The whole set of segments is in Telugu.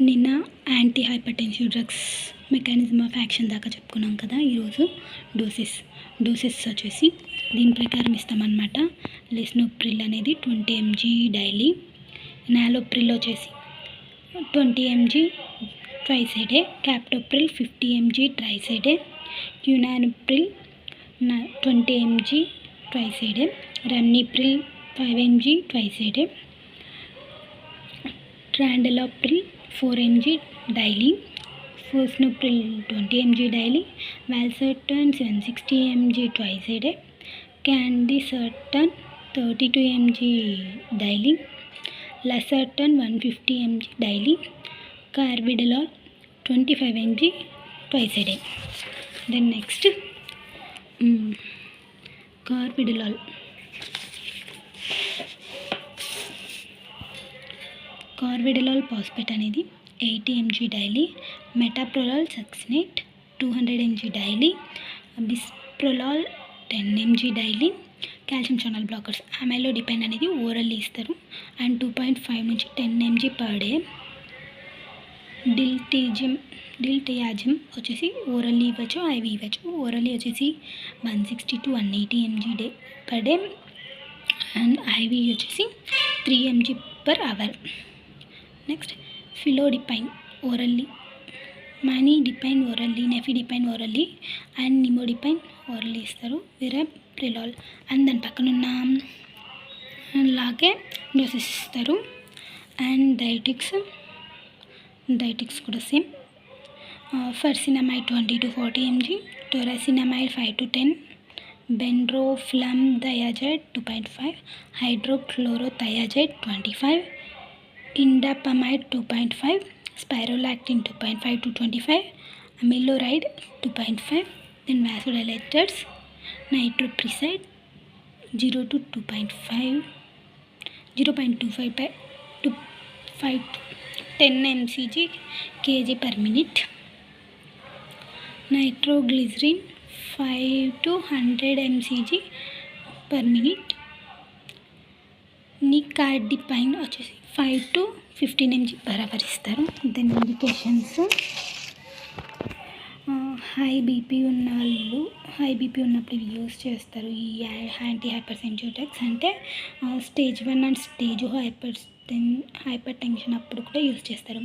నిన్న anti hypertensive drugs mechanism of action దాకా చెప్పుకున్నాం కదా. ఈరోజు డోసెస్ వచ్చేసి దీని ప్రకారం ఇస్తామన్నమాట. లెస్నోప్రిల్ అనేది 20 mg డైలీ, నాలోప్రిల్ వచ్చేసి 20 mg twice a day, captopril 50 mg thrice a day, quinapril 20 mg twice a day, ramipril 5 mg twice a day, trandolapril 4 mg daily, fosnopril 20 mg daily, valsartan 760 mg twice a day, candesartan 32 mg daily, losartan 150 mg daily, carvedilol 25 mg twice a day. Then next carvedilol phosphate అనేది 80 mg daily, metoprolol succinate 200 mg daily, bisoprolol 10 mg daily. Calcium channel blockers amlodipine అనేది ఓరల్లీ ఇస్తారు అండ్ 2.5 నుంచి 10 mg పర్ డే. డిల్టియాజిమ్ వచ్చేసి ఓరల్లీ ఇవ్వచ్చు, ఐవి ఇవ్వచ్చు. ఓరల్లీ వచ్చేసి 160 to 180 mg day per day and IV వచ్చేసి 3 mg per hour. Next felodipine orally, manidipine orally, nifedipine orally and nimodipine orally ఇస్తారు. విరప్రిలాల్ అండ్ దాని పక్కనున్న లాగే డోసెస్ ఇస్తారు. అండ్ డైటిక్స్ కూడా same. Furosemide 20 to 40 mg, torasemide 5 to 10, bendroflumethiazide 2.5, hydrochlorothiazide 25, indapamide 2.5, spironolactone 2.5 to 25, amiloride 2.5, then vasodilators nitroprusside 0 to 2.5, 0.25 to 10 mcg kg per minute, nitroglycerine 5 to 100 mcg per minute, నికార్డిపైన్ వచ్చేసి 5 to 15 mg per hour ఇస్తారు. దెన్ ఇండికేషన్స్, హై బీపీ ఉన్నప్పుడు ఇవి యూస్ చేస్తారు. ఈ యాంటీ హైపర్టెన్సివ్ డ్రగ్స్ అంటే stage 1 and stage hyper tension అప్పుడు కూడా యూస్ చేస్తారు.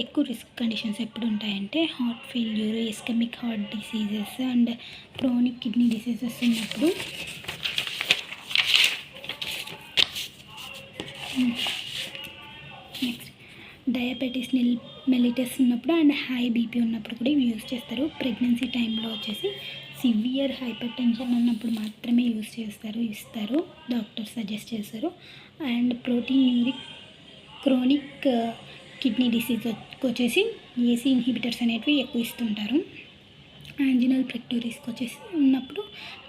ఎక్కువ రిస్క్ కండిషన్స్ ఎప్పుడు ఉంటాయంటే heart failure, ischaemic heart diseases and chronic kidney diseases ఉన్నప్పుడు. నెక్స్ట్ డయాబెటీస్ మెలిటస్ ఉన్నప్పుడు అండ్ హై బీపీ ఉన్నప్పుడు కూడా ఇవి యూస్ చేస్తారు. ప్రెగ్నెన్సీ టైంలో వచ్చేసి సివియర్ హైపర్ టెన్షన్ ఉన్నప్పుడు మాత్రమే ఇస్తారు, డాక్టర్ సజెస్ట్ చేస్తారు. అండ్ ప్రోటీన్యూరిక్ క్రోనిక్ కిడ్నీ డిసీజ్ వచ్చేసి ఏసీ ఇన్హిబిటర్స్ అనేటివి ఎక్కువ ఇస్తుంటారు. యాంజినల్ ప్రెక్టోరిస్కి వచ్చేసి ఉన్నప్పుడు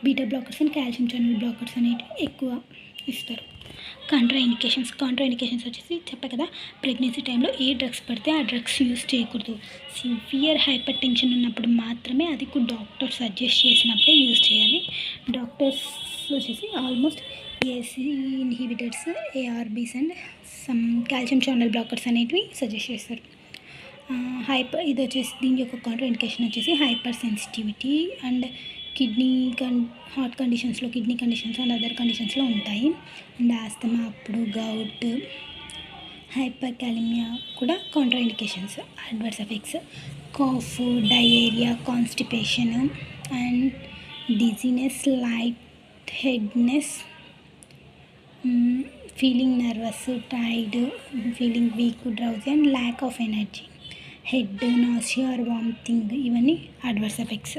beta blockers and calcium channel blockers అనేటివి ఎక్కువ ఇస్తారు. కాంట్రా ఇండికేషన్స్ వచ్చేసి చెప్పే కదా, ప్రెగ్నెన్సీ టైంలో ఏ డ్రగ్స్ పడితే ఆ డ్రగ్స్ యూస్ చేయకూడదు. సివియర్ హైపర్ టెన్షన్ ఉన్నప్పుడు మాత్రమే, అది డాక్టర్ సజెస్ట్ చేసినప్పుడే యూస్ చేయాలి. డాక్టర్స్ వచ్చేసి almost ACE inhibitors, ARBs and some calcium channel blockers అనేటివి సజెస్ట్ చేస్తారు. ఇది వచ్చేసి దీని యొక్క కాంట్రా ఇండికేషన్ వచ్చేసి హైపర్ సెన్సిటివిటీ అండ్ హార్ట్ కండిషన్స్లో, కిడ్నీ కండిషన్స్ అండ్ అదర్ కండిషన్స్లో ఉంటాయి. అండ్ ఆస్తమా అప్పుడు, గౌట్, హైపర్ క్యాలిమియా కూడా contraindications. Adverse effects cough, diarrhoea, constipation and dizziness, lightheadedness, feeling nervous, tired, feeling weak, drowsy and lack of energy, head, nausea or vomiting, ఇవన్నీ అడ్వర్స్ ఎఫెక్ట్స్.